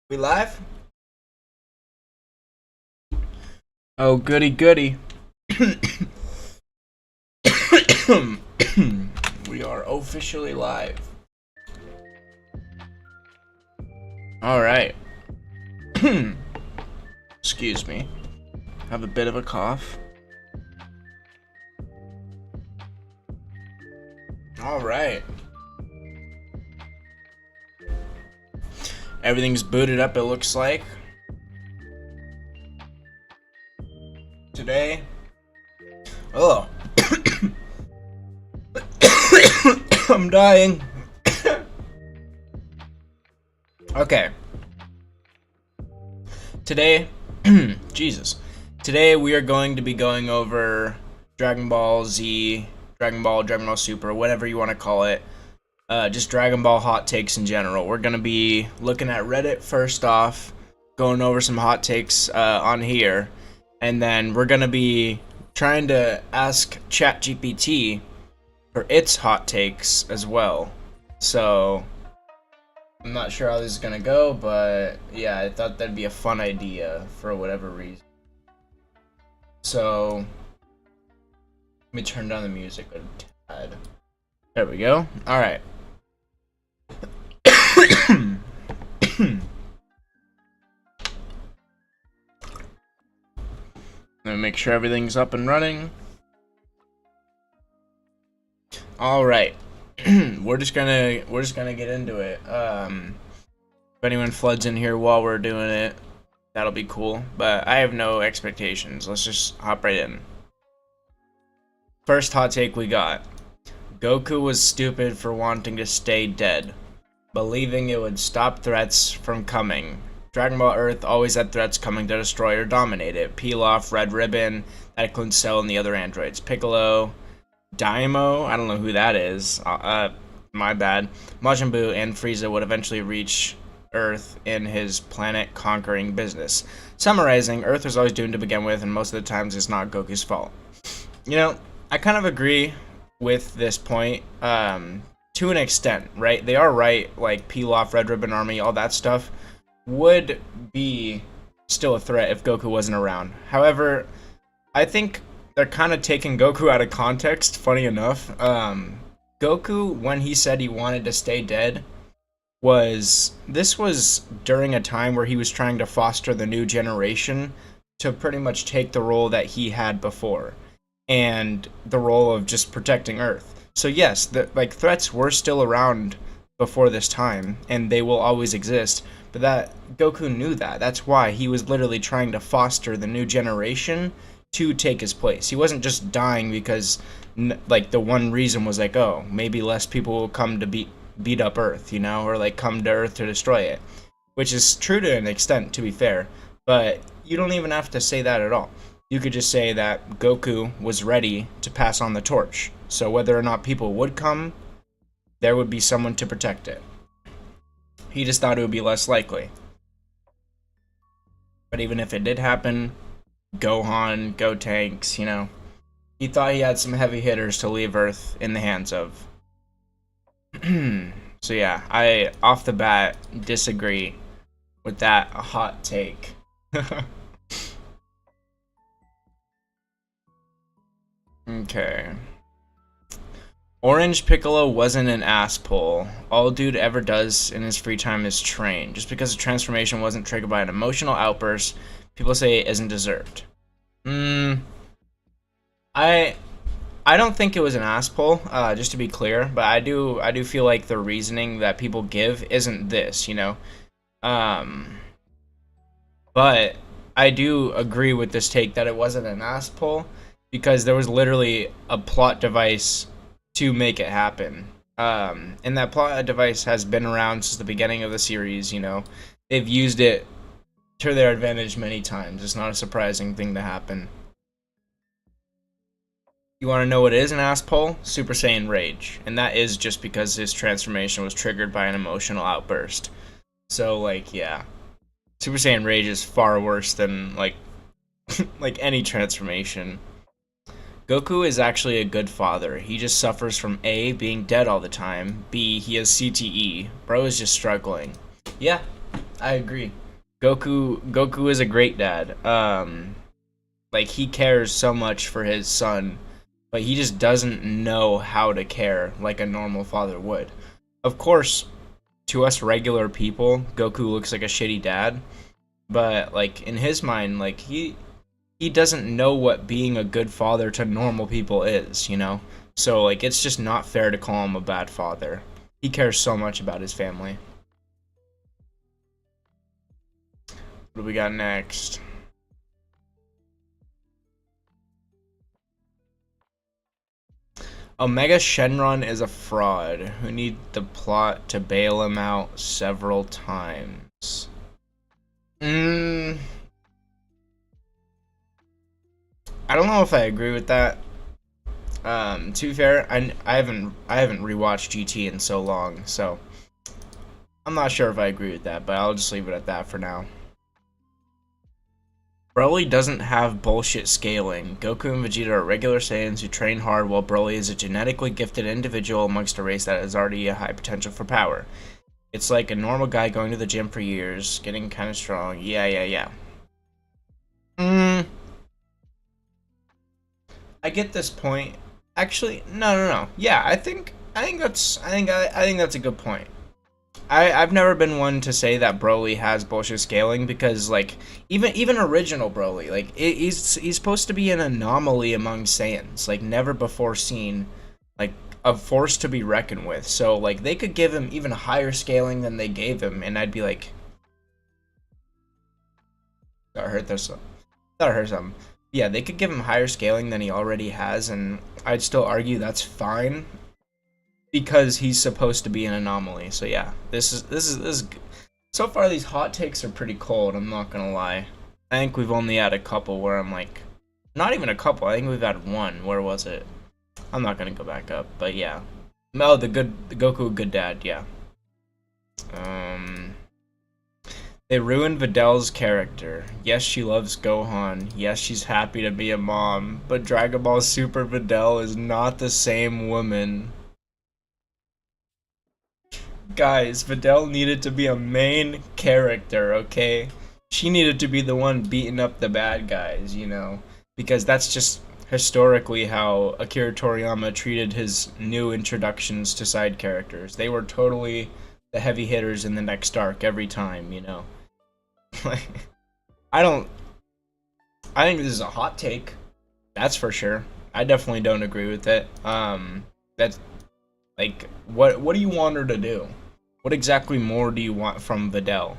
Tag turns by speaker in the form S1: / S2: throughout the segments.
S1: We live? Oh, goody goody. We are officially live. Alright. Excuse me. Have a bit of a cough. Alright. Everything's booted up, it looks like. Today. Oh. I'm dying. Okay. Today, Jesus. Today we are going to be going over Dragon Ball Z, Dragon Ball Super, whatever you want to call it. Just Dragon Ball hot takes in general. We're going to be looking at Reddit first off, going over some hot takes on here, and then we're going to be trying to ask Chat GPT for its hot takes as well. So, I'm not sure how this is going to go, but yeah, I thought that'd be a fun idea for whatever reason. So, let me turn down the music a tad. There we go. Alright. Let me make sure everything's up and running. All right, we're just gonna get into it. If anyone floods in here while we're doing it, that'll be cool. But I have no expectations. Let's just hop right in. First hot take we got: Goku was stupid for wanting to stay dead, believing it would stop threats from coming. Dragon Ball Earth always had threats coming to destroy or dominate it. Pilaf, Red Ribbon, that includes Cell and the other androids. Piccolo, Daimo, I don't know who that is. My bad. Majin Buu and Frieza would eventually reach Earth in his planet-conquering business. Summarizing, Earth was always doomed to begin with, and most of the times it's not Goku's fault. You know, I kind of agree with this point, to an extent, right? They are right, like Pilaf, Red Ribbon Army, all that stuff would be still a threat if Goku wasn't around. However, I think they're kind of taking Goku out of context, funny enough. Goku, when he said he wanted to stay dead, this was during a time where he was trying to foster the new generation to pretty much take the role that he had before, and the role of just protecting Earth. So yes, threats were still around before this time, and they will always exist, but that Goku knew that. That's why he was literally trying to foster the new generation to take his place. He wasn't just dying because, like, the one reason was like, oh, maybe less people will come to beat up Earth, you know, or like come to Earth to destroy it, which is true to an extent, to be fair. But you don't even have to say that at all. You could just say that Goku was ready to pass on the torch. So whether or not people would come, there would be someone to protect it. He just thought it would be less likely. But even if it did happen, Gohan, Gotenks, you know, he thought he had some heavy hitters to leave Earth in the hands of. So yeah, I, off the bat, disagree with that hot take. Okay. Orange Piccolo wasn't an asshole. All dude ever does in his free time is train. Just because the transformation wasn't triggered by an emotional outburst, people say it isn't deserved. I don't think it was an ass pull, just to be clear, but I do feel like the reasoning that people give isn't this, you know. Um, but I do agree with this take that it wasn't an ass pull because there was literally a plot device to make it happen. And that plot device has been around since the beginning of the series, you know. They've used it to their advantage many times. It's not a surprising thing to happen. You want to know what is an ass pull? Super Saiyan Rage. And that is just because his transformation was triggered by an emotional outburst. So, like, yeah. Super Saiyan Rage is far worse than, like, like any transformation. Goku is actually a good father. He just suffers from A, being dead all the time, B, he has CTE. Bro is just struggling. Yeah, I agree. Goku is a great dad. Like he cares so much for his son, but he just doesn't know how to care like a normal father would. Of course, to us regular people, Goku looks like a shitty dad, but like in his mind, like he doesn't know what being a good father to normal people is, you know? So like it's just not fair to call him a bad father. He cares so much about his family. What do we got next? Omega Shenron is a fraud who need the plot to bail him out several times. I don't know if I agree with that. To be fair, I haven't rewatched GT in so long, so I'm not sure if I agree with that, but I'll just leave it at that for now. Broly doesn't have bullshit scaling. Goku and Vegeta are regular Saiyans who train hard, while Broly is a genetically gifted individual amongst a race that has already a high potential for power. It's like a normal guy going to the gym for years, getting kind of strong. Yeah. I get this point. Actually, no. Yeah, I think that's a good point. I've never been one to say that Broly has bullshit scaling because like even original Broly like he's supposed to be an anomaly among Saiyans, like never before seen, like a force to be reckoned with. So like they could give him even higher scaling than they gave him, and I'd be like, that hurt this. That hurt something. Yeah, they could give him higher scaling than he already has, and I'd still argue that's fine because he's supposed to be an anomaly. So yeah, this is so far these hot takes are pretty cold, I'm not gonna lie. I think we've only had a couple where I'm like, not even a couple, I think we've had one. Where was it? I'm not gonna go back up, but yeah. Oh, the Goku good dad, yeah. They ruined Vidal's character. Yes, she loves Gohan. Yes, she's happy to be a mom. But Dragon Ball Super Videl is not the same woman. Guys, Videl needed to be a main character, okay? She needed to be the one beating up the bad guys, you know? Because that's just historically how Akira Toriyama treated his new introductions to side characters. They were totally the heavy hitters in the next arc every time, you know? Like, I think this is a hot take. That's for sure. I definitely don't agree with it. That's like, what do you want her to do? What exactly more do you want from Videl?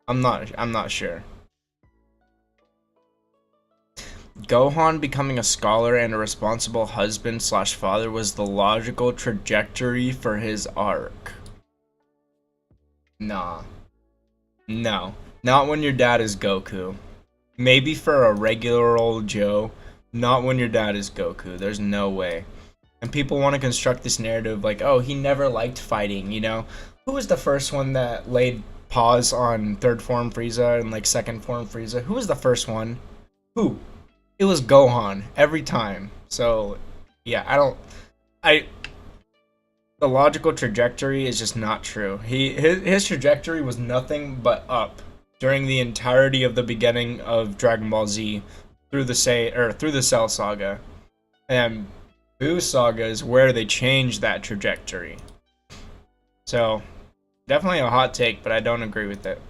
S1: I'm not sure. Gohan becoming a scholar and a responsible husband slash father was the logical trajectory for his arc. Nah. No. Not when your dad is Goku. Maybe for a regular old Joe. Not when your dad is Goku. There's no way. And people want to construct this narrative like, oh, he never liked fighting, you know? Who was the first one that laid pause on third form Frieza and like second form Frieza? Who was the first one? Who? It was Gohan every time. So, yeah, the logical trajectory is just not true. His trajectory was nothing but up during the entirety of the beginning of Dragon Ball Z through the Cell Saga. And Buu Saga is where they changed that trajectory. So, definitely a hot take, but I don't agree with it.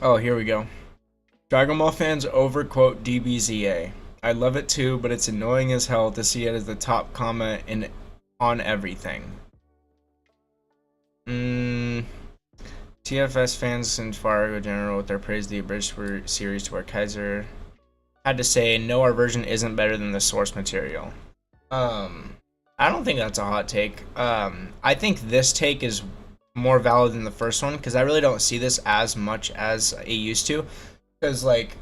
S1: Oh, here we go. Dragon Ball fans overquote DBZA. I love it too, but it's annoying as hell to see it as the top comment in on everything. TFS fans and Fargo General with their praise the abridged series to where Kaiser had to say, no, our version isn't better than the source material. I don't think that's a hot take. I think this take is more valid than the first one because I really don't see this as much as it used to. Because, like,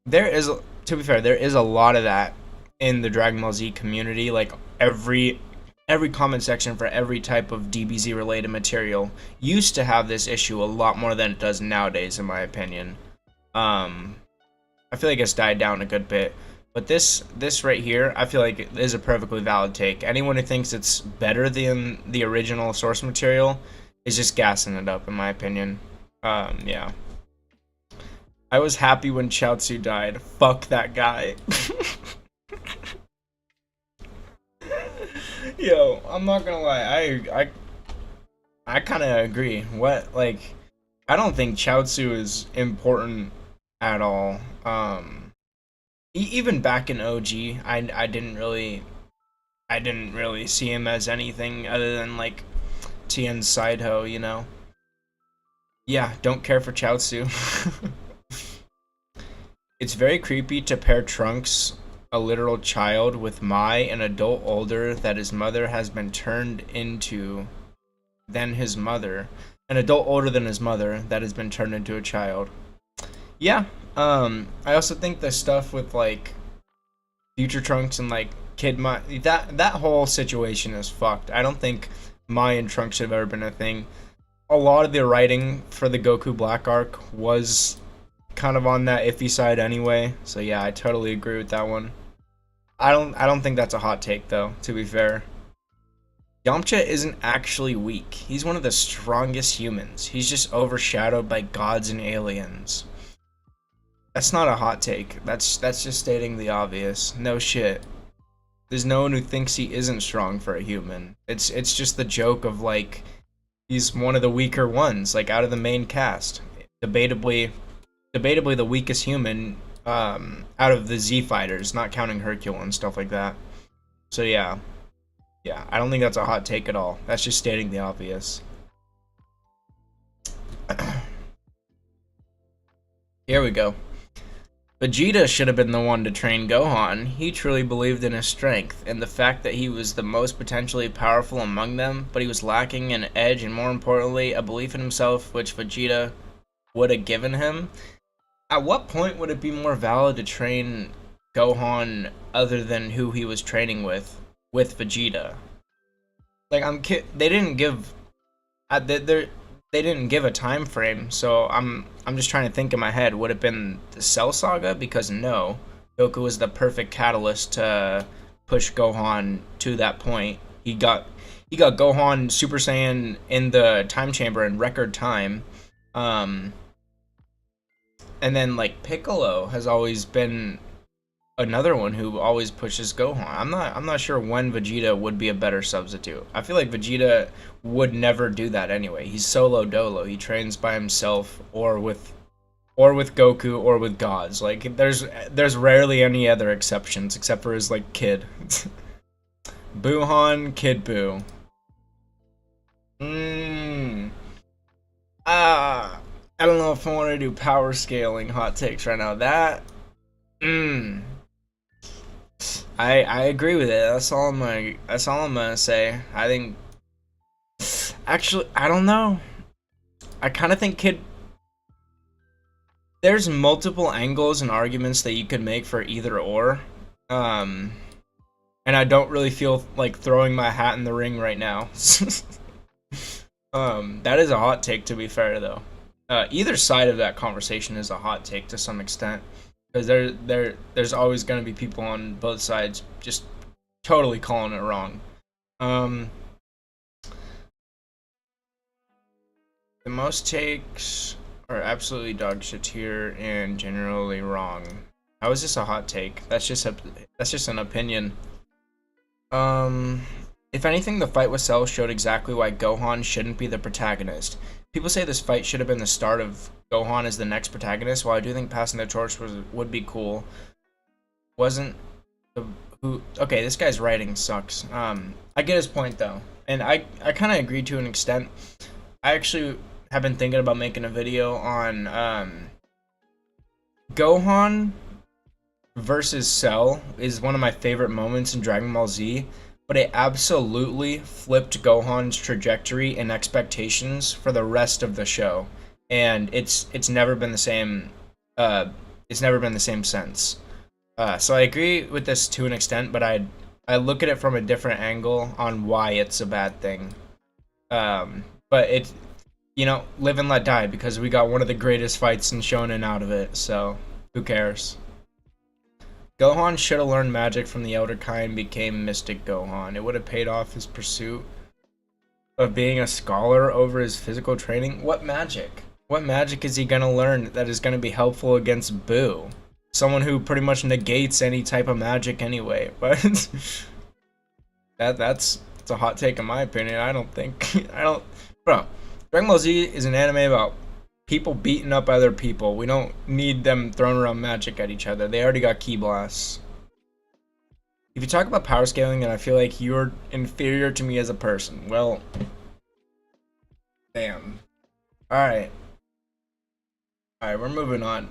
S1: there is, to be fair, there is a lot of that in the Dragon Ball Z community. Like, every comment section for every type of DBZ related material used to have this issue a lot more than it does nowadays, in my opinion. I feel like it's died down a good bit. But this right here, I feel like it is a perfectly valid take. Anyone who thinks it's better than the original source material is just gassing it up, in my opinion. Yeah. I was happy when Chaozu died. Fuck that guy. Yo, I'm not gonna lie. I kind of agree. What, like, I don't think Chaozu is important at all. Even back in OG, I didn't really see him as anything other than like Tien's side hoe, you know. Yeah, don't care for Chaozu. It's very creepy to pair Trunks, a literal child, with Mai, an adult older that his mother has been turned into than his mother. An adult older than his mother that has been turned into a child. Yeah. I also think the stuff with like Future Trunks and like Kid Mai, that whole situation is fucked. I don't think Mai and Trunks should have ever been a thing. A lot of the writing for the Goku Black arc was kind of on that iffy side anyway. So yeah, I totally agree with that one. I don't think that's a hot take though, to be fair. Yamcha isn't actually weak. He's one of the strongest humans. He's just overshadowed by gods and aliens. That's not a hot take. That's just stating the obvious. No shit. There's no one who thinks he isn't strong for a human. It's just the joke of like he's one of the weaker ones, like out of the main cast. Debatably the weakest human out of the Z fighters, not counting Hercule and stuff like that. So yeah. Yeah, I don't think that's a hot take at all. That's just stating the obvious. Here we go. Vegeta should have been the one to train Gohan. He truly believed in his strength, and the fact that he was the most potentially powerful among them, but he was lacking an edge and, more importantly, a belief in himself which Vegeta would have given him. At what point would it be more valid to train Gohan other than who he was training with Vegeta? Like, they didn't give they didn't give a time frame, so I'm just trying to think in my head. Would it have been the Cell Saga? Because no, Goku was the perfect catalyst to push Gohan to that point. He got Gohan Super Saiyan in the time chamber in record time. And then like Piccolo has always been another one who always pushes Gohan. I'm not sure when Vegeta would be a better substitute. I feel like Vegeta would never do that anyway. He's solo dolo. He trains by himself or with Goku or with gods. Like there's rarely any other exceptions except for his like kid. Buhan, Kid Buu. I don't know if I want to do power scaling hot takes right now. I agree with it. That's all I'm gonna say. I think actually I don't know. I kind of think there's multiple angles and arguments that you could make for either or. And I don't really feel like throwing my hat in the ring right now. That is a hot take, to be fair though. Either side of that conversation is a hot take to some extent. Because there's always going to be people on both sides just totally calling it wrong. The most takes are absolutely dog shit here and generally wrong. How is this a hot take? That's just an opinion. If anything, the fight with Cell showed exactly why Gohan shouldn't be the protagonist. People say this fight should have been the start of Gohan as the next protagonist. While I do think passing the torch would be cool, wasn't the who. Okay, this guy's writing sucks. I get his point though, and I kind of agree to an extent. I actually have been thinking about making a video on Gohan versus Cell is one of my favorite moments in Dragon Ball Z, but it absolutely flipped Gohan's trajectory and expectations for the rest of the show, and it's never been the same. It's never been the same since. So I agree with this to an extent, but I look at it from a different angle on why it's a bad thing. But it, live and let die because we got one of the greatest fights in Shonen out of it. So who cares? Gohan should have learned magic from the Elder Kai and became Mystic Gohan. It would have paid off his pursuit of being a scholar over his physical training. What magic? What magic is he gonna learn that is gonna be helpful against Boo? Someone who pretty much negates any type of magic anyway. But that's a hot take in my opinion. I don't bro. Dragon Ball Z is an anime about people beating up other people. We don't need them throwing around magic at each other. They already got ki blasts. If you talk about power scaling, then I feel like you're inferior to me as a person. Well, damn. Alright, we're moving on.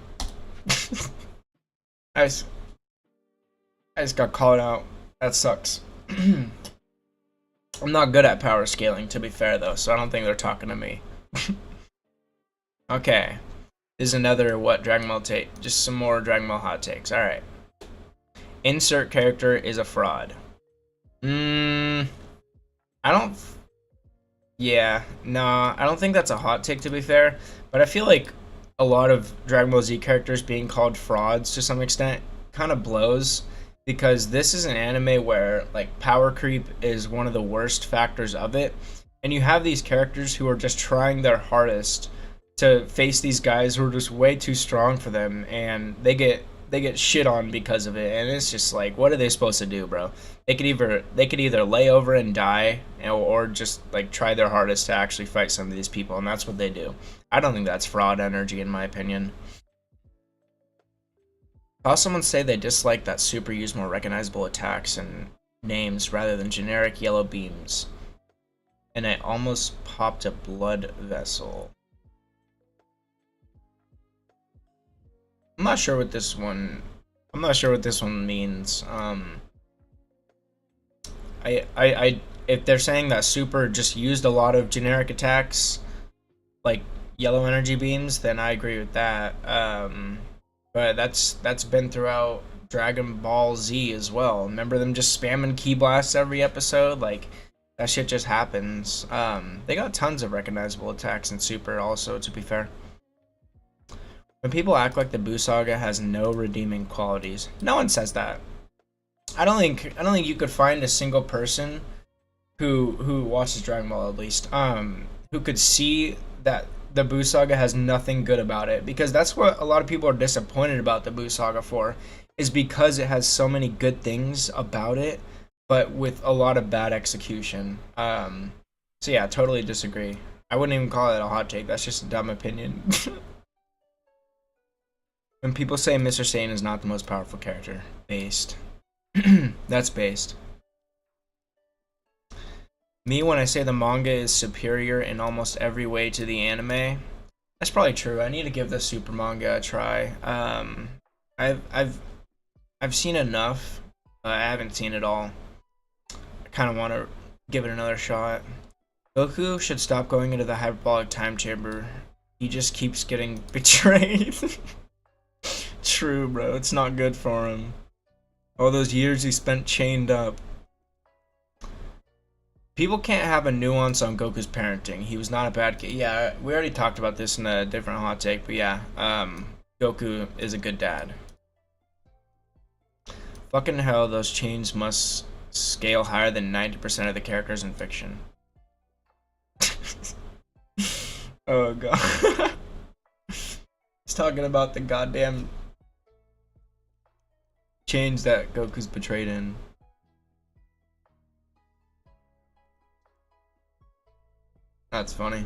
S1: I just got called out. That sucks. I'm not good at power scaling, to be fair, though, so I don't think they're talking to me. Okay. This is another what Dragon Ball take. Just some more Dragon Ball hot takes. Alright. Insert character is a fraud. I don't... Yeah. Nah, I don't think that's a hot take, to be fair. But I feel like a lot of Dragon Ball Z characters being called frauds to some extent kind of blows, because this is an anime where like power creep is one of the worst factors of it, and you have these characters who are just trying their hardest to face these guys who are just way too strong for them, and they get shit on because of it, and it's just like, what are they supposed to do, bro? They could either lay over and die, or just like try their hardest to actually fight some of these people, and that's what they do. I don't think that's fraud energy, in my opinion. I saw someone say they dislike that Super used more recognizable attacks and names rather than generic yellow beams, and it almost popped a blood vessel. I'm not sure what this one means. If they're saying that Super just used a lot of generic attacks, like yellow energy beams, then I agree with that. But that's been throughout Dragon Ball Z as well. Remember them just spamming ki blasts every episode? Like, that shit just happens. They got tons of recognizable attacks in Super also, to be fair. When people act like the Buu Saga has no redeeming qualities, no one says that. I don't think you could find a single person who watches Dragon Ball, at least, who could see that the Buu Saga has nothing good about it, because that's what a lot of people are disappointed about the Buu Saga for, is because it has so many good things about it, but with a lot of bad execution. So yeah, totally disagree. I wouldn't even call it a hot take. That's just a dumb opinion. When people say Mr. Satan is not the most powerful character, based. That's based. Me, when I say the manga is superior in almost every way to the anime, that's probably true. I need to give the Super manga a try. I've seen enough. I haven't seen it all. I kind of want to give it another shot. Goku should stop going into the hyperbolic time chamber. He just keeps getting betrayed. True, bro. It's not good for him. All those years he spent chained up. People can't have a nuance on Goku's parenting. He was not a bad kid. Yeah, we already talked about this in a different hot take, but yeah, Goku is a good dad. Fucking hell, those chains must scale higher than 90% of the characters in fiction. Oh god. He's talking about the goddamn chains that Goku's betrayed in. That's funny.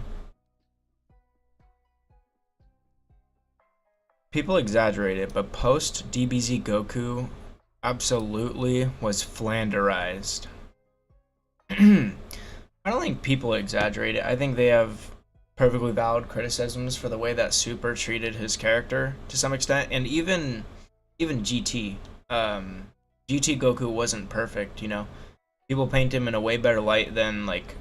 S1: People exaggerate it, but post DBZ Goku, absolutely was flanderized. I don't think people exaggerate it. I think they have perfectly valid criticisms for the way that Super treated his character to some extent, and even GT. GT Goku wasn't perfect, you know. People paint him in a way better light than like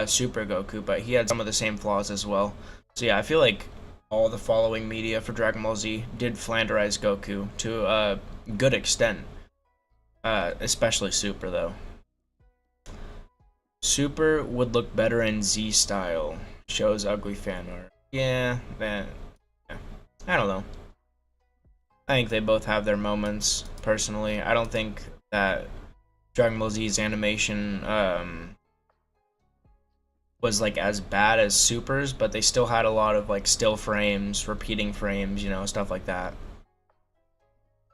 S1: Super Goku, but he had some of the same flaws as well. So yeah, I feel like all the following media for Dragon Ball Z did flanderize Goku to a good extent, especially Super though. Super would look better in Z style. Shows ugly fan art. Yeah, that. Yeah. I don't know. I think they both have their moments. Personally, I don't think that Dragon Ball Z's animation was like as bad as Super's, but they still had a lot of like still frames, repeating frames, you know, stuff like that.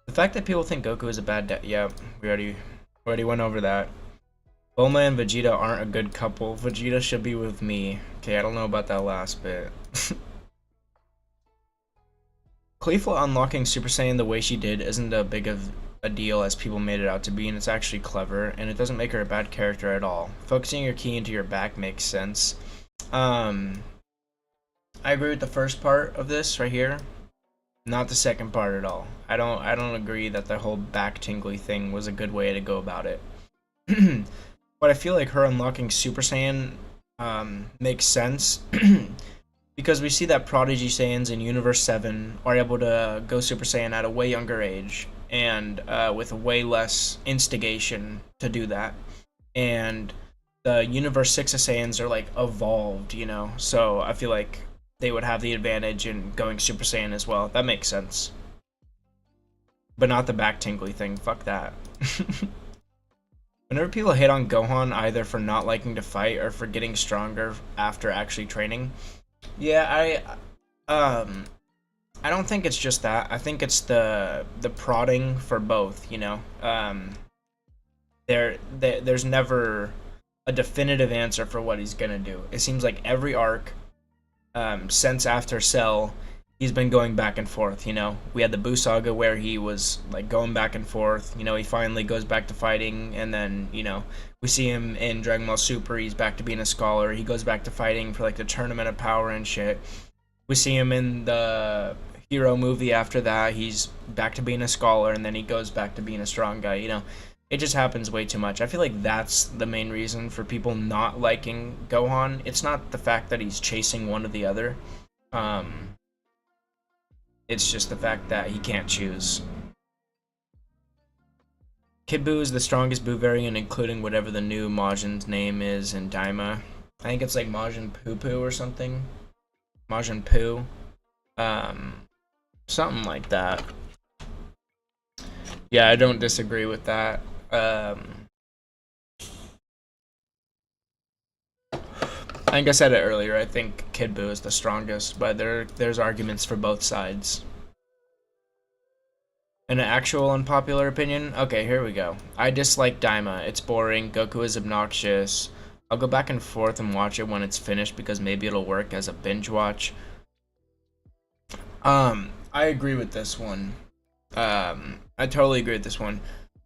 S1: The fact that people think Goku is a bad dad, yeah, we already went over that. Bulma and Vegeta aren't a good couple. Vegeta should be with me. Okay, I don't know about that last bit. Caulifla unlocking Super Saiyan the way she did isn't a big of a deal as people made it out to be, and it's actually clever, and it doesn't make her a bad character at all. Focusing your key into your back makes sense. I agree with the first part of this right here, not the second part at all. I don't agree that the whole back tingly thing was a good way to go about it. But I feel like her unlocking Super Saiyan makes sense because we see that Prodigy Saiyans in Universe 7 are able to go Super Saiyan at a way younger age and with way less instigation to do that. And the Universe 6 of Saiyans are like evolved, you know, so I feel like they would have the advantage in going Super Saiyan as well. That makes sense. But not the back tingly thing. Fuck that. Whenever people hate on Gohan either for not liking to fight or for getting stronger after actually training, yeah, I don't think it's just that. I think it's the prodding for both. You know, there's never a definitive answer for what he's gonna do. It seems like every arc, since after Cell, he's been going back and forth. You know, we had the Buu saga where he was like going back and forth. You know, he finally goes back to fighting, and then you know we see him in Dragon Ball Super. He's back to being a scholar. He goes back to fighting for like the Tournament of Power and shit. We see him in the Hero movie after that. He's back to being a scholar, and then he goes back to being a strong guy. You know, it just happens way too much. I feel like that's the main reason for people not liking Gohan. It's not the fact that he's chasing one or the other. It's just the fact that he can't choose. Kid Buu is the strongest Buu variant, including whatever the new Majin's name is in Daima. I think it's like Majin Poo Poo or something. Majin Poo. Something like that. Yeah, I don't disagree with that. I think I said it earlier. I think Kid Buu is the strongest, but there's arguments for both sides. An actual unpopular opinion? Okay, here we go. I dislike Daima. It's boring. Goku is obnoxious. I'll go back and forth and watch it when it's finished because maybe it'll work as a binge watch. I agree with this one. I totally agree with this one.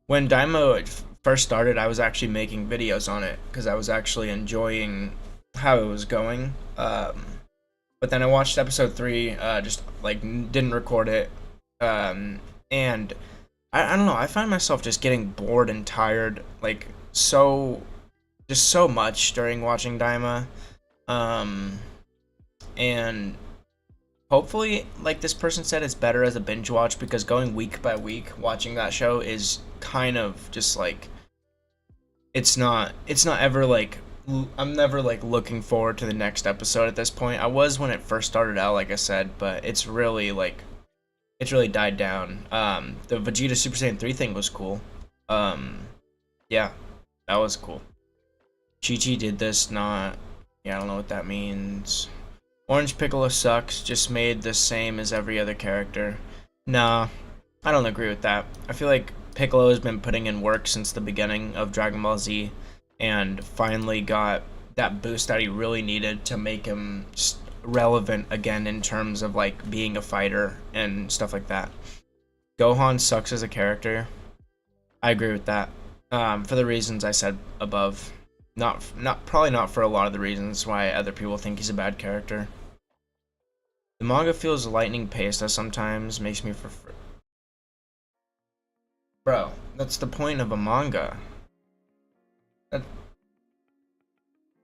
S1: When Daima first started, I was actually making videos on it because I was actually enjoying how it was going. But then I watched episode 3, just like didn't record it. And I don't know, I find myself just getting bored and tired, like so much during watching Daima. And hopefully, like this person said, it's better as a binge watch because going week by week watching that show is kind of just like it's not ever like I'm never like looking forward to the next episode at this point. I was when it first started out, like I said, but it's really died down. The Vegeta Super Saiyan 3 thing was cool. Yeah, that was cool. Chi-Chi did this, not, yeah, I don't know what that means. Orange Piccolo sucks, just made the same as every other character. Nah, I don't agree with that. I feel like Piccolo has been putting in work since the beginning of Dragon Ball Z, and finally got that boost that he really needed to make him relevant again in terms of like being a fighter and stuff like that. Gohan sucks as a character. I agree with that. For the reasons I said above. Probably not for a lot of the reasons why other people think he's a bad character. The manga feels lightning paced as sometimes makes me prefer. Bro, that's the point of a manga. That,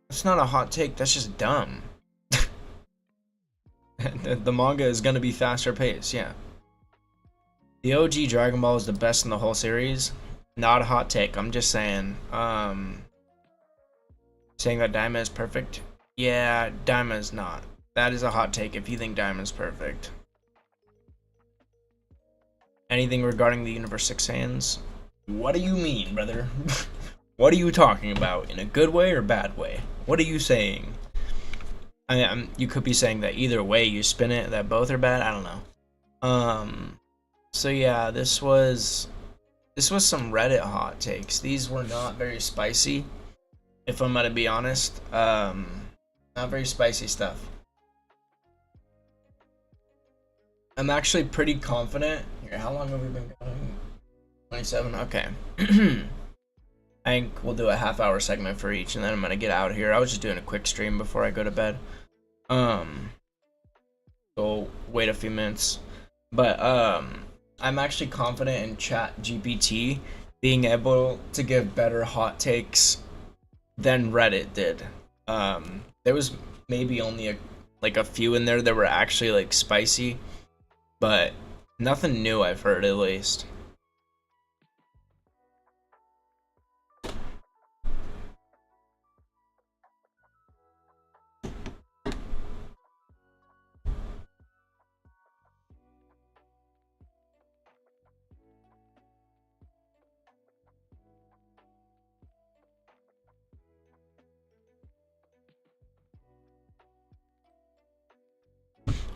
S1: that's not a hot take, that's just dumb. The manga is gonna be faster paced, yeah. The OG Dragon Ball is the best in the whole series. Not a hot take, I'm just saying. Saying that Daima is perfect? Yeah, Daima is not. That is a hot take if you think Daima is perfect. Anything regarding the Universe 6 Saiyans? What do you mean, brother? What are you talking about? In a good way or bad way? What are you saying? You could be saying that either way you spin it, that both are bad. I don't know. So yeah, this was some Reddit hot takes. These were not very spicy, if I'm gonna be honest. Not very spicy stuff. I'm actually pretty confident. Here, how long have we been going? 27. Okay. I think we'll do a half-hour segment for each, and then I'm gonna get out of here. I was just doing a quick stream before I go to bed. So wait a few minutes. But I'm actually confident in Chat GPT being able to give better hot takes than Reddit did. There was maybe only a few in there that were actually like spicy, but nothing new I've heard at least.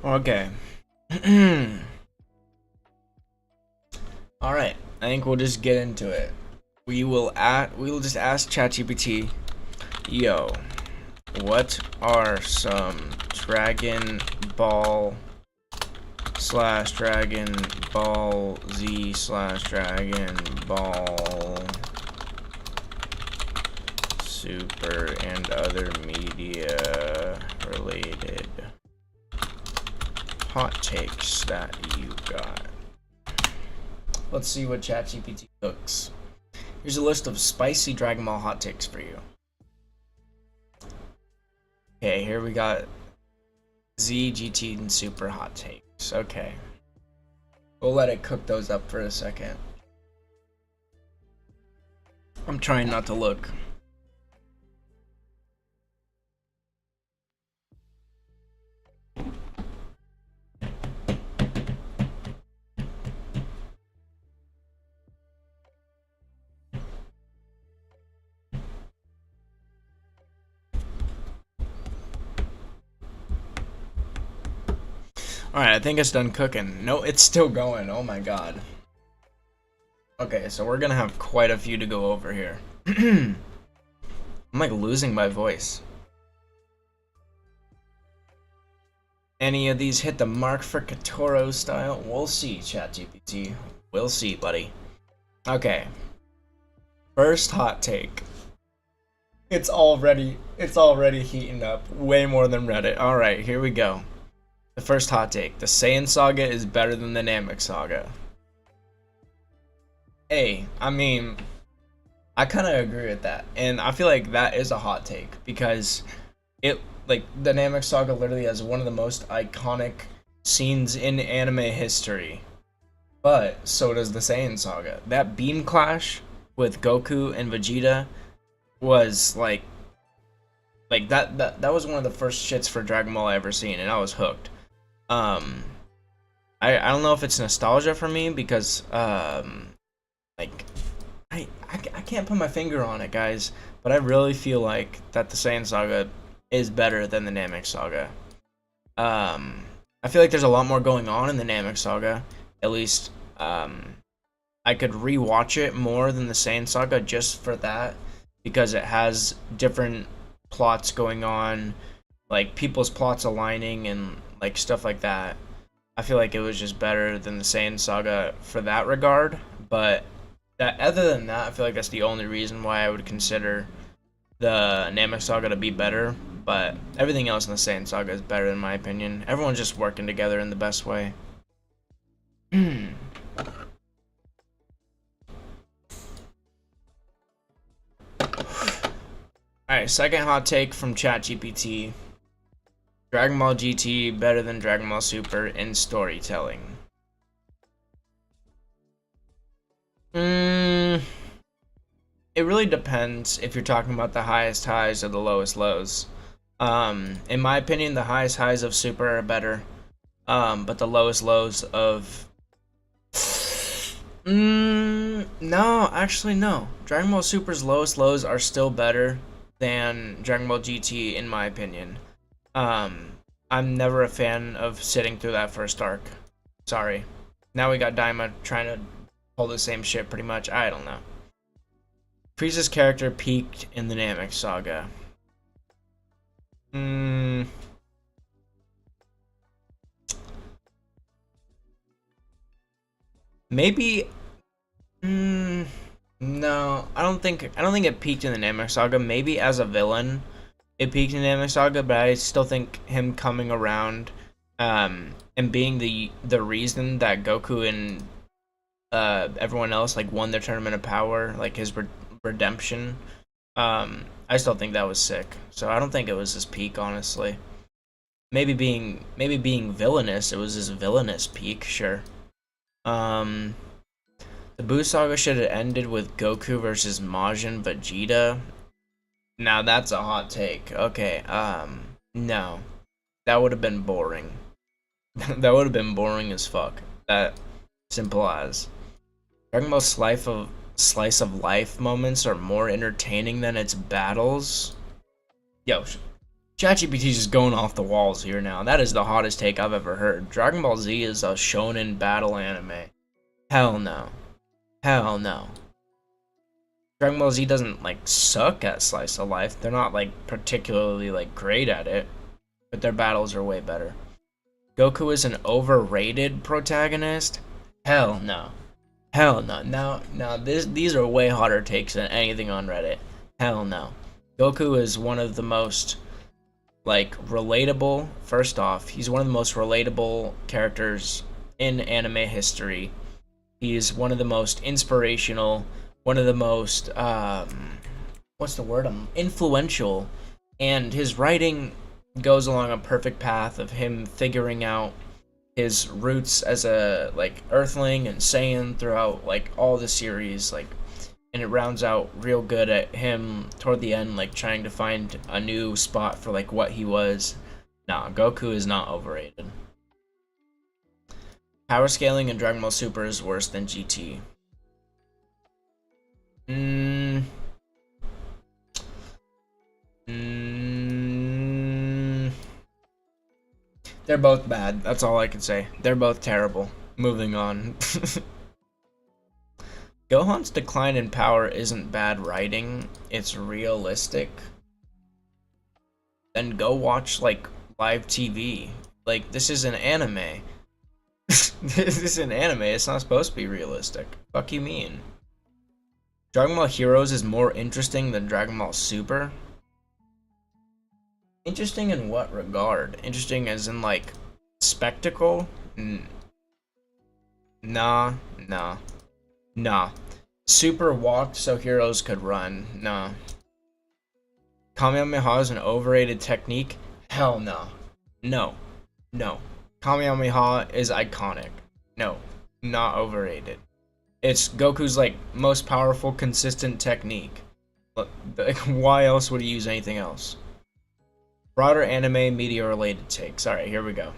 S1: Okay. Alright, I think we'll just get into it. We will just ask ChatGPT, yo, what are some Dragon Ball / Dragon Ball Z / Dragon Ball Super and other media related hot takes that you got? Let's see what ChatGPT cooks. Here's a list of spicy Dragon Ball hot takes for you. Okay, here we got Z, GT, and Super hot takes. Okay. We'll let it cook those up for a second. I'm trying not to look. Alright, I think it's done cooking. No, it's still going. Oh my god. Okay, so we're gonna have quite a few to go over here. I'm like losing my voice. Any of these hit the mark for Katoro style? We'll see, ChatGPT. We'll see, buddy. Okay. First hot take. It's already heating up way more than Reddit. Alright, here we go. The first hot take. The Saiyan Saga is better than the Namek Saga. Hey, I mean, I kind of agree with that. And I feel like that is a hot take because the Namek Saga literally has one of the most iconic scenes in anime history. But so does the Saiyan Saga. That beam clash with Goku and Vegeta was like that was one of the first shits for Dragon Ball I ever seen, and I was hooked. I don't know if it's nostalgia for me because I can't put my finger on it, guys, but I really feel like that the Saiyan Saga is better than the Namek Saga. I feel like there's a lot more going on in the Namek Saga. At least I could rewatch it more than the Saiyan Saga just for that, because it has different plots going on, like people's plots aligning and like stuff like that. I feel like it was just better than the Saiyan Saga for that regard, but That other than that, I feel like that's the only reason why I would consider the Namek Saga to be better. But everything else in the Saiyan Saga is better in my opinion. Everyone's just working together in the best way. Alright, second hot take from Chat GPT. Dragon Ball GT better than Dragon Ball Super in storytelling. It really depends if you're talking about the highest highs or the lowest lows. In my opinion, the highest highs of Super are better, but the lowest lows of no, actually no. Dragon Ball Super's lowest lows are still better than Dragon Ball GT in my opinion. I'm never a fan of sitting through that first arc. Sorry. Now we got Daima trying to pull the same shit pretty much. I don't know. Frieza's character peaked in the Namek Saga. Maybe. No, I don't think it peaked in the Namek Saga. Maybe as a villain, it peaked in the Namek Saga, but I still think him coming around, and being the reason that Goku and everyone else like won their tournament of power, like his redemption. I still think that was sick. So I don't think it was his peak, honestly. Maybe being villainous, it was his villainous peak, sure. The Buu Saga should have ended with Goku versus Majin Vegeta. Now that's a hot take. Okay, no. That would have been boring. That would have been boring as fuck. That simple as. Dragon Ball slice of life moments are more entertaining than its battles. Yo, ChatGPT's just going off the walls here now. That is the hottest take I've ever heard. Dragon Ball Z is a shonen battle anime. Hell no. Hell no. Dragon Ball Z doesn't like suck at slice of life. They're not like particularly like great at it, but their battles are way better. Goku is an overrated protagonist? Hell no. Hell no. Now these are way hotter takes than anything on Reddit. Hell no. Goku is one of the most like relatable. First off, he's one of the most relatable characters in anime history. He's one of the most inspirational, one of the most what's the word? Influential, and his writing goes along a perfect path of him figuring out his roots as a like Earthling and Saiyan throughout like all the series, like, and it rounds out real good at him toward the end, like trying to find a new spot for like what he was. Nah, Goku is not overrated. Power scaling in Dragon Ball Super is worse than GT. They're both bad. That's all I can say. They're both terrible. Moving on. Gohan's decline in power isn't bad writing. It's realistic. Then go watch like live TV. Like, this is an anime. This is an anime. It's not supposed to be realistic. Fuck you mean? Dragon Ball Heroes is more interesting than Dragon Ball Super. Interesting in what regard? Interesting as in like spectacle? Nah. Super walked so heroes could run. Nah. Kamehameha is an overrated technique? Hell no. No. Kamehameha is iconic. No, not overrated. It's Goku's like most powerful, consistent technique. Like, why else would he use anything else? Broader anime media related takes. All right, here we go.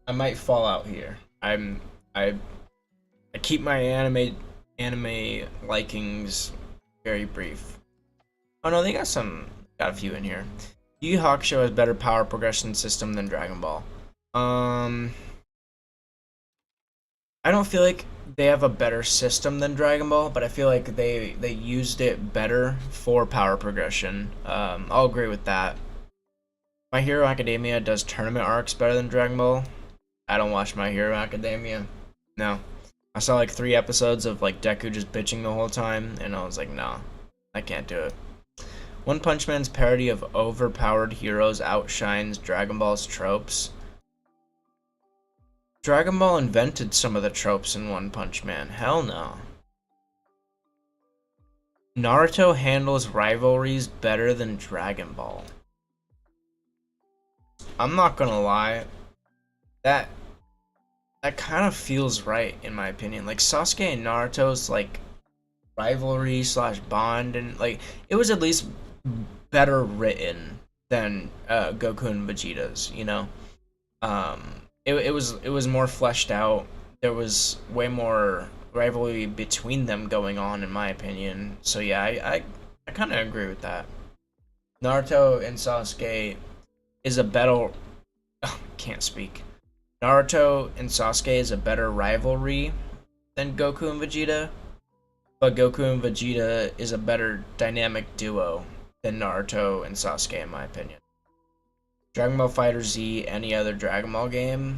S1: I might fall out here. I keep my anime likings very brief. Oh no, they got a few in here. Yu Yu Hakusho has better power progression system than Dragon Ball. I don't feel like they have a better system than Dragon Ball, but I feel like they used it better for power progression. I'll agree with that. My Hero Academia does tournament arcs better than Dragon Ball. I don't watch My Hero Academia. No. I saw like 3 episodes of like Deku just bitching the whole time, and I was like, nah, I can't do it. One Punch Man's parody of overpowered heroes outshines Dragon Ball's tropes. Dragon Ball invented some of the tropes in One Punch Man. Hell no. Naruto handles rivalries better than Dragon Ball. I'm not gonna lie, that kind of feels right in my opinion. Like Sasuke and Naruto's like rivalry slash bond, and like it was at least better written than Goku and Vegeta's. You know, it was more fleshed out. There was way more rivalry between them going on, in my opinion. So yeah, I kind of agree with that. Naruto and Sasuke is a better. Oh, can't speak. Naruto and Sasuke is a better rivalry than Goku and Vegeta, but Goku and Vegeta is a better dynamic duo than Naruto and Sasuke, in my opinion. Dragon Ball Fighter Z, any other Dragon Ball game?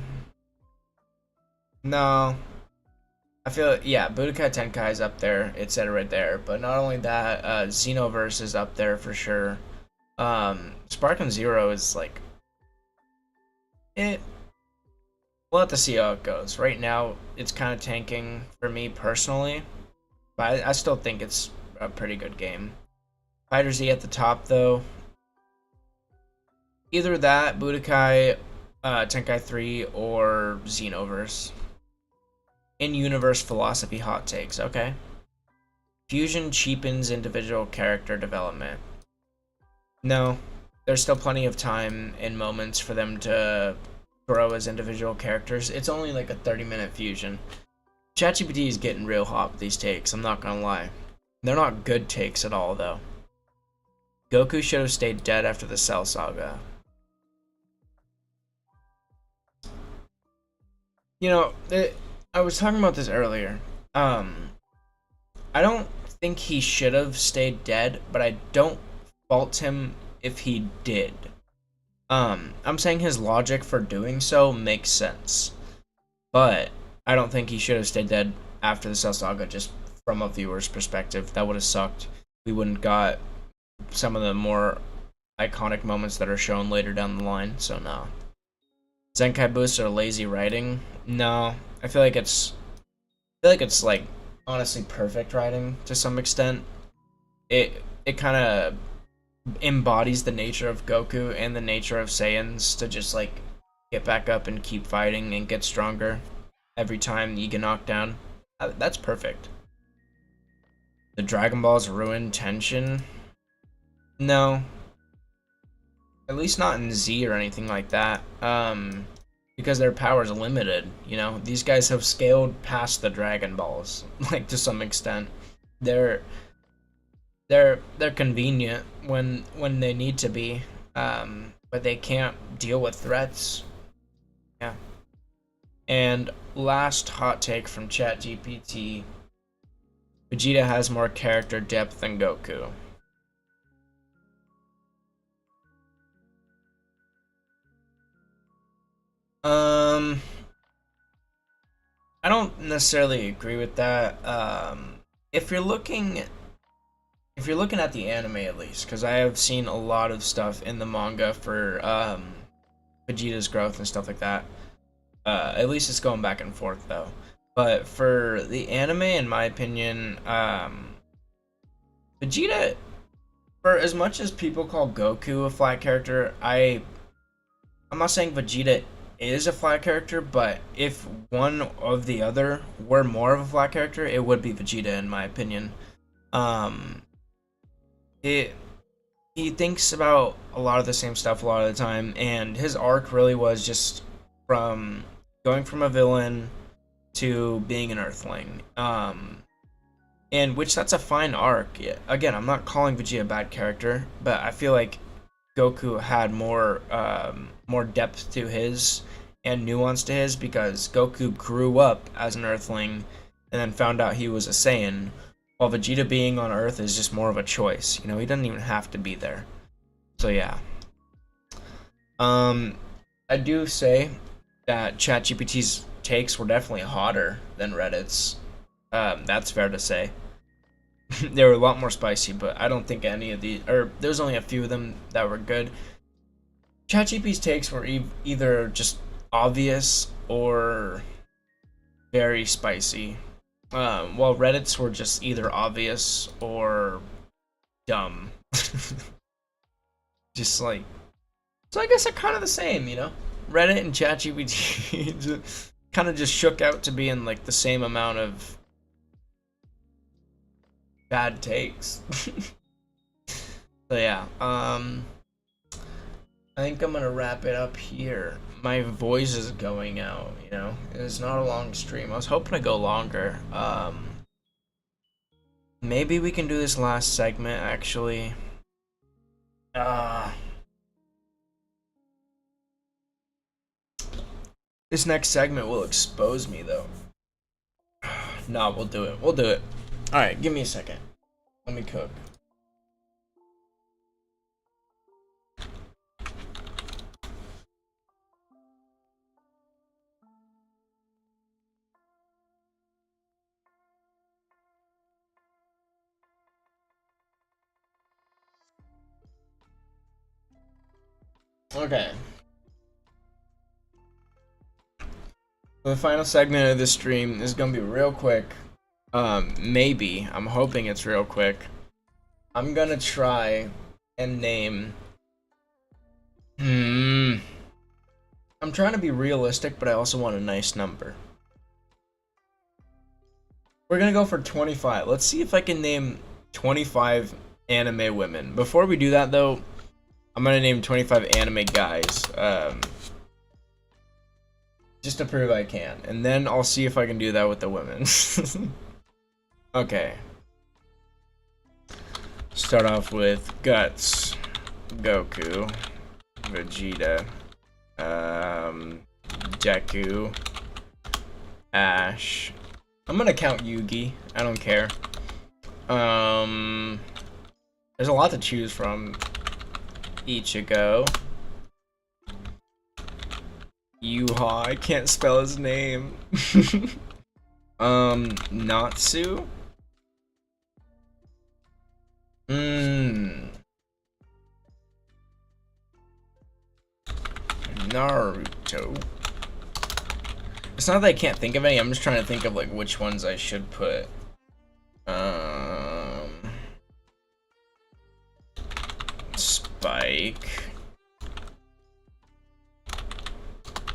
S1: No. I feel, yeah, Budokai Tenkai's is up there. It said it right there. But not only that, Xenoverse is up there for sure. Sparking Zero is like, we'll have to see how it goes. Right now, it's kind of tanking for me personally, but I still think it's a pretty good game. Fighter Z at the top, though. Either that, Budokai Tenkai 3, or Xenoverse. In-universe philosophy hot takes, okay. Fusion cheapens individual character development. No, there's still plenty of time and moments for them to grow as individual characters. It's only like a 30-minute fusion. Chat GPT is getting real hot with these takes, I'm not gonna lie. They're not good takes at all, though. Goku should have stayed dead after the Cell Saga. You know, I was talking about this earlier. I don't think he should have stayed dead, but I don't fault him if he did. I'm saying his logic for doing so makes sense, but I don't think he should have stayed dead after the Cell Saga, just from a viewer's perspective. That would have sucked. We wouldn't got some of the more iconic moments that are shown later down the line, so no. Zenkai boosts are lazy writing? No. I feel like it's like honestly perfect writing to some extent. It kind of embodies the nature of Goku and the nature of Saiyans to just like get back up and keep fighting and get stronger every time you get knocked down. That's perfect. The Dragon Balls ruin tension? No. At least not in Z or anything like that. Because their power is limited, you know? These guys have scaled past the Dragon Balls, like, to some extent. They're convenient when they need to be, but they can't deal with threats. Yeah. And last hot take from Chat GPT. Vegeta has more character depth than Goku. I don't necessarily agree with that. If you're looking at the anime at least, because I have seen a lot of stuff in the manga for Vegeta's growth and stuff like that. At least it's going back and forth though. But for the anime, in my opinion, Vegeta, for as much as people call Goku a flat character, I'm not saying Vegeta is a flat character, but if one of the other were more of a flat character, it would be Vegeta, in my opinion. He thinks about a lot of the same stuff a lot of the time, and his arc really was just from going from a villain to being an Earthling. And which that's a fine arc. Yeah, again, I'm not calling Vegeta a bad character, but I feel like Goku had more depth to his and nuance to his, because Goku grew up as an Earthling and then found out he was a Saiyan, while Vegeta being on Earth is just more of a choice. You know, he doesn't even have to be there. So yeah. I do say that ChatGPT's takes were definitely hotter than Reddit's. That's fair to say. They were a lot more spicy, but I don't think any of these, or there's only a few of them that were good. ChatGPT's takes were either just obvious or very spicy, while Reddit's were just either obvious or dumb. Just like, so I guess they're kind of the same, you know? Reddit and ChatGPT kind of just shook out to be in like the same amount of bad takes. So yeah, I think I'm gonna wrap it up here. My voice is going out, you know. It's not a long stream. I was hoping to go longer. Maybe we can do this last segment actually. This next segment will expose me though. Nah, we'll do it. We'll do it. Alright, give me a second. Let me cook. Okay. The final segment of this stream is gonna be real quick. Maybe. I'm hoping it's real quick. I'm gonna try and name. I'm trying to be realistic, but I also want a nice number. We're gonna go for 25. Let's see if I can name 25 anime women. Before we do that, though, I'm gonna name 25 anime guys. Just to prove I can. And then I'll see if I can do that with the women. Okay. Start off with Guts, Goku, Vegeta, Deku, Ash. I'm gonna count Yugi. I don't care. There's a lot to choose from. Ichigo. Yuha, I can't spell his name. Natsu. Naruto. It's not that I can't think of any, I'm just trying to think of like which ones I should put. Spike.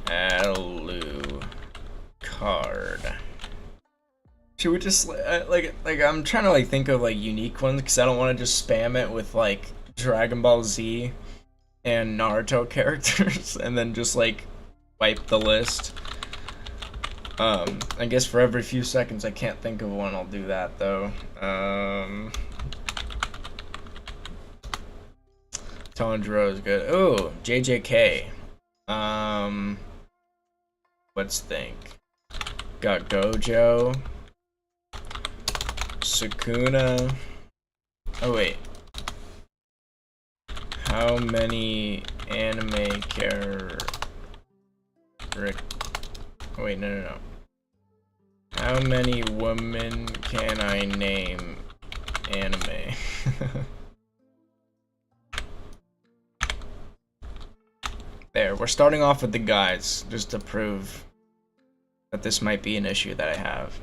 S1: Alucard. Should we just like I'm trying to like think of like unique ones because I don't want to just spam it with like Dragon Ball Z and Naruto characters and then just like wipe the list. I guess for every few seconds I can't think of one, I'll do that though. Tanjiro is good. Ooh, JJK. Let's think. Got Gojo. Sukuna. Oh wait. How many anime wait, no. How many women can I name anime? There, we're starting off with the guys, just to prove that this might be an issue that I have.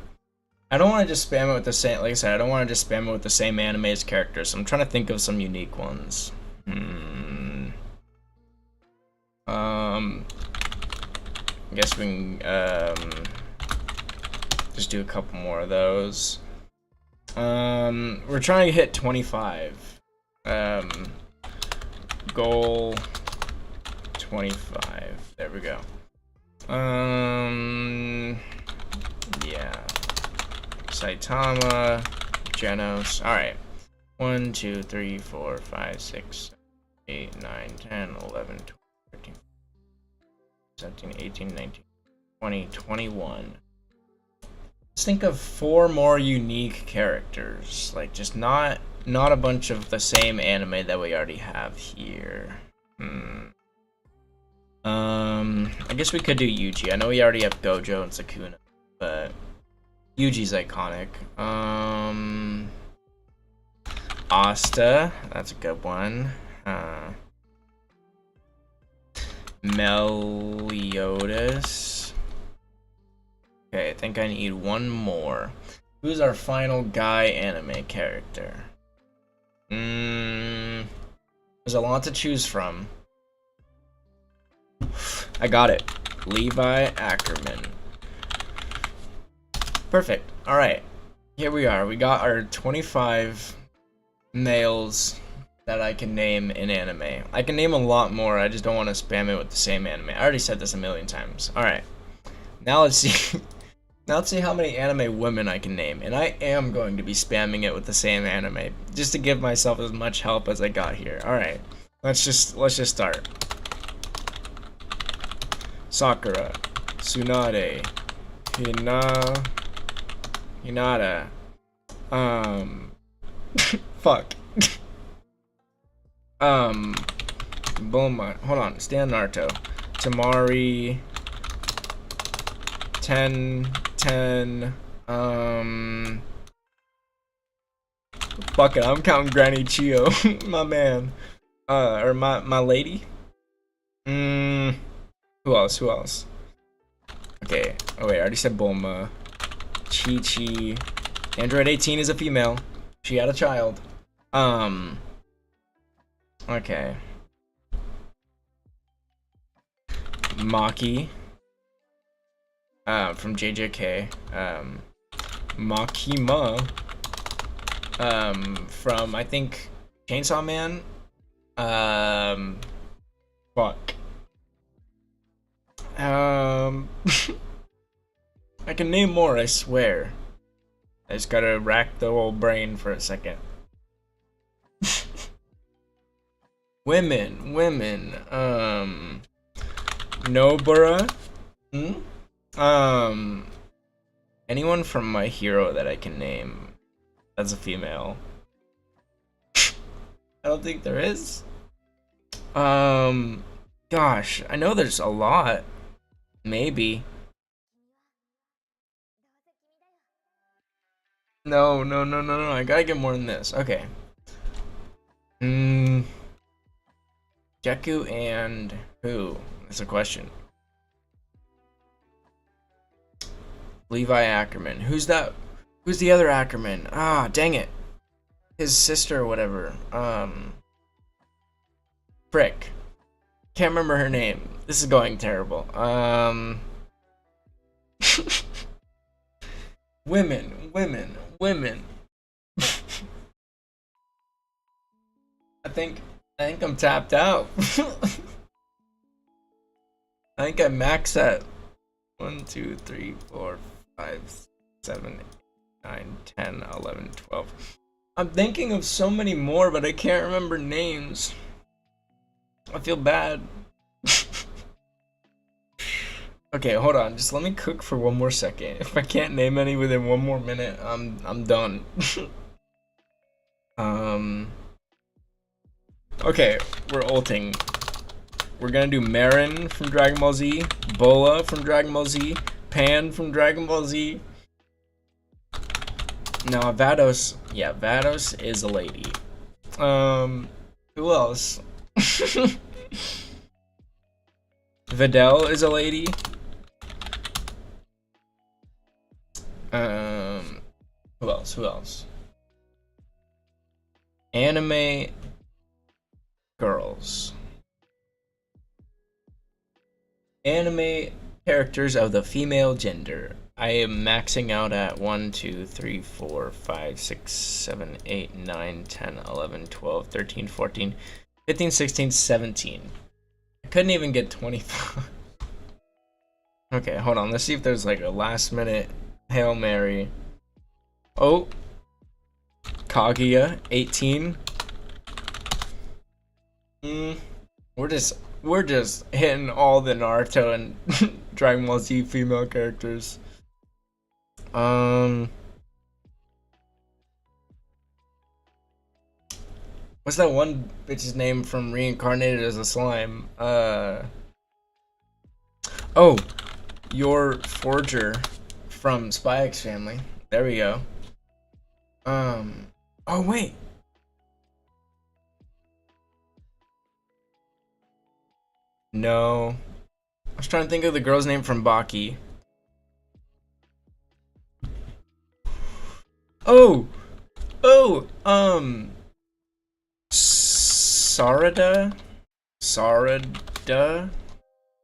S1: I don't want to just spam it with the same, like I said, I don't want to just spam it with the same anime as characters, so I'm trying to think of some unique ones. I guess we can, just do a couple more of those. We're trying to hit 25. Goal 25. There we go. Yeah. Saitama, Genos. Alright. 1, 2, 3, 4, 5, 6, 8, 9, 10, 11, 12, 13, 17, 18, 19, 20, 21. Let's think of 4 more unique characters. Like, just not a bunch of the same anime that we already have here. I guess we could do Yuji. I know we already have Gojo and Sukuna, but Yuji's iconic. Asta, that's a good one. Meliodas. Okay, I think I need one more. Who's our final guy anime character? There's a lot to choose from. I got it. Levi Ackerman. Perfect. Alright. Here we are. We got our 25 males that I can name in anime. I can name a lot more. I just don't want to spam it with the same anime. I already said this a million times. Alright. Now let's see. Now let's see how many anime women I can name. And I am going to be spamming it with the same anime. Just to give myself as much help as I got here. Alright. Let's just start. Sakura, Tsunade, Hinata, fuck. Bulma, hold on, stay on Naruto. Tamari, 10, fuck it, I'm counting Granny Chio, my man. Or my lady. Who else? Okay. Oh wait, I already said Bulma. Chi-Chi. Android 18 is a female. She had a child. Okay. Maki. From JJK. Makima. From I think Chainsaw Man. Fuck. I can name more, I swear. I just gotta rack the whole brain for a second. Women. Nobara. Anyone from My Hero that I can name as a female? I don't think there is. Gosh, I know there's a lot. Maybe. No. I gotta get more than this. Okay. Deku and who? That's a question. Levi Ackerman. Who's that? Who's the other Ackerman? Ah, dang it. His sister or whatever. Frick. Can't remember her name. This is going terrible. Women. I think I'm tapped out. I think I max at 1, 2, 3, 4, 5, 7, 8, 9, 10, 11, 12. I'm thinking of so many more, but I can't remember names. I feel bad. Okay, hold on. Just let me cook for one more second. If I can't name any within one more minute, I'm done. Okay, we're ulting. We're gonna do Marin from Dragon Ball Z, Bola from Dragon Ball Z, Pan from Dragon Ball Z. Now Vados, yeah, Vados is a lady. Who else? Videl is a lady. Who else? Anime girls. Anime characters of the female gender. I am maxing out at 1, 2, 3, 4, 5, 6, 7, 8, 9, 10, 11, 12, 13, 14, 15, 16, 17. I couldn't even get 25. Okay, hold on. Let's see if there's like a last minute Hail Mary. Oh. Kaguya, 18. We're just hitting all the Naruto and Dragon Ball Z female characters. What's that one bitch's name from Reincarnated as a Slime? Oh, your forger from Spy X Family. There we go. Oh wait. No. I was trying to think of the girl's name from Baki. Oh! Oh! Sarada? Sarada?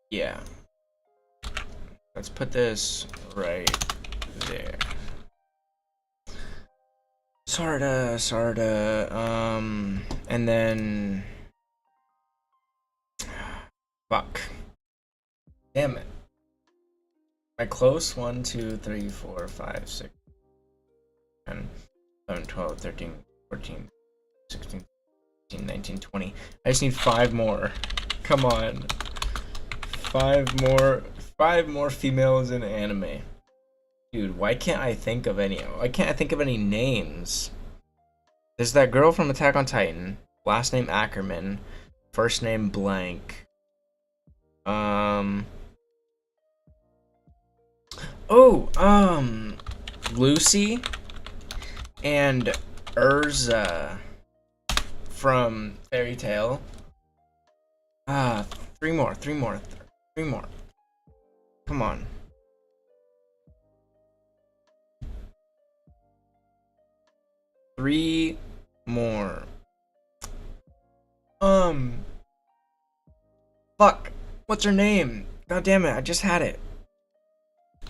S1: Yeah. Let's put this right there. Sarda, and then... Fuck. Damn it. Am I close? 1, 2, 3, 4, 5, 6, 10, 11, 12, 13, 14, 16, 17, 19, 20. I just need 5 more. Come on. 5 more females in anime. Dude, why can't I think of any? Why can't I think of any names? There's that girl from Attack on Titan. Last name Ackerman. First name blank. Lucy and Urza from Fairy Tail. 3 more. Come on. 3 more. Fuck. What's her name? God damn it, I just had it.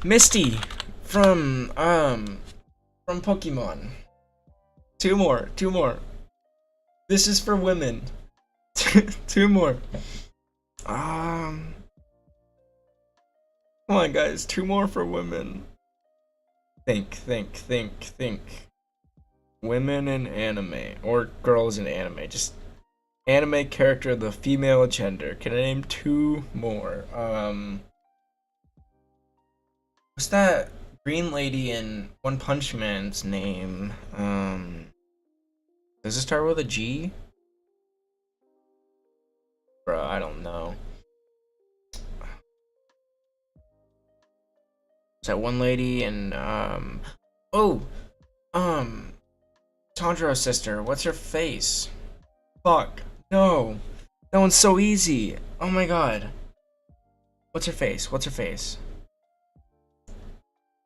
S1: Misty from Pokemon. 2 more. This is for women. 2 more. Come on, guys. 2 more for women. Think. Women in anime. Or girls in anime. Just anime character of the female gender. Can I name 2 more? What's that green lady in One Punch Man's name? Does it start with a G? Bro, I don't know. Is that one lady and Tanjiro's sister. What's her face? Fuck. No. That one's so easy. Oh my god. What's her face?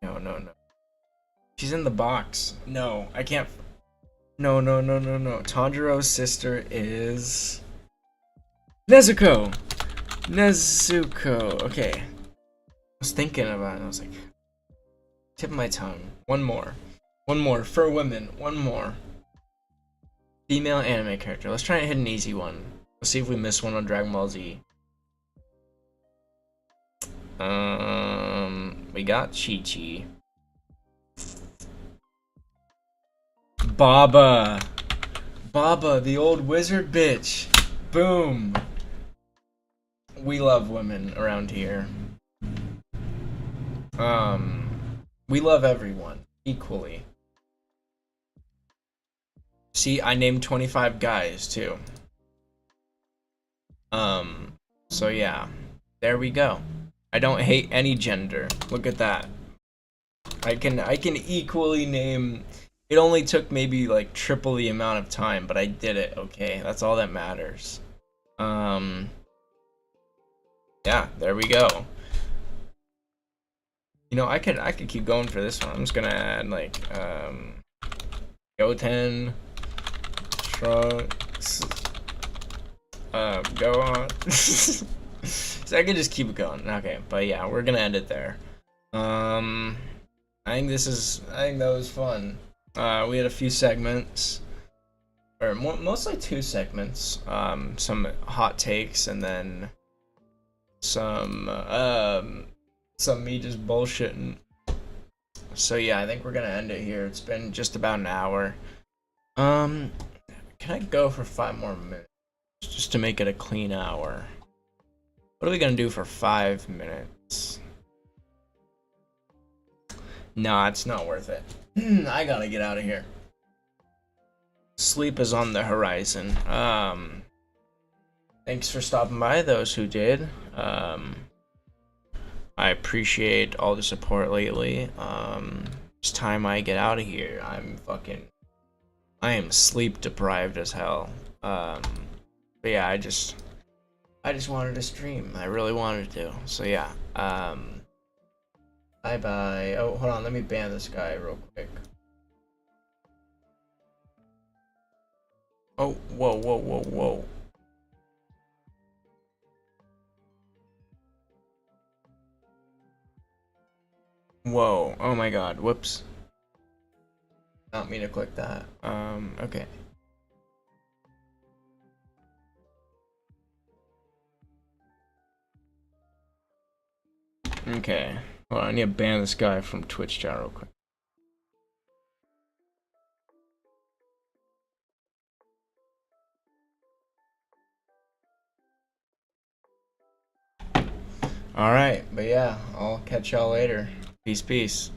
S1: No. She's in the box. No, I can't. No. Tanjiro's sister is Nezuko. Okay. I was thinking about it. I was like, tip of my tongue. One more for women. 1 more. Female anime character. Let's try and hit an easy one. Let's see if we miss one on Dragon Ball Z. We got Chi-Chi. Baba, the old wizard bitch. Boom. We love women around here. We love everyone equally. See, I named 25 guys too. So yeah, there we go. I don't hate any gender. Look at that. I can equally name. It only took maybe like triple the amount of time, but I did it. Okay, that's all that matters. Yeah, there we go. You know, I could keep going for this one. I'm just gonna add like Goten, Trunks, go on. So I could just keep it going. Okay, but yeah, we're gonna end it there. I think that was fun. We had a few segments, or mostly 2 segments. Some hot takes, and then some me just bullshitting. So yeah, I think we're gonna end it here. It's been just about an hour. Can I go for 5 more minutes just to make it a clean hour? What are we gonna do for 5 minutes? Nah, it's not worth it. I gotta get out of here. Sleep is on the horizon. Thanks for stopping by, those who did. I appreciate all the support lately. It's time I get out of here. I am sleep deprived as hell. But yeah, I just wanted to stream. I really wanted to. So yeah. Bye bye. Oh, hold on. Let me ban this guy real quick. Oh, whoa, whoa, whoa, whoa. Whoa. Oh my god. Whoops. Not mean to click that. Okay. Okay. Hold on, I need to ban this guy from Twitch chat real quick. Alright, but yeah, I'll catch y'all later. Peace, peace.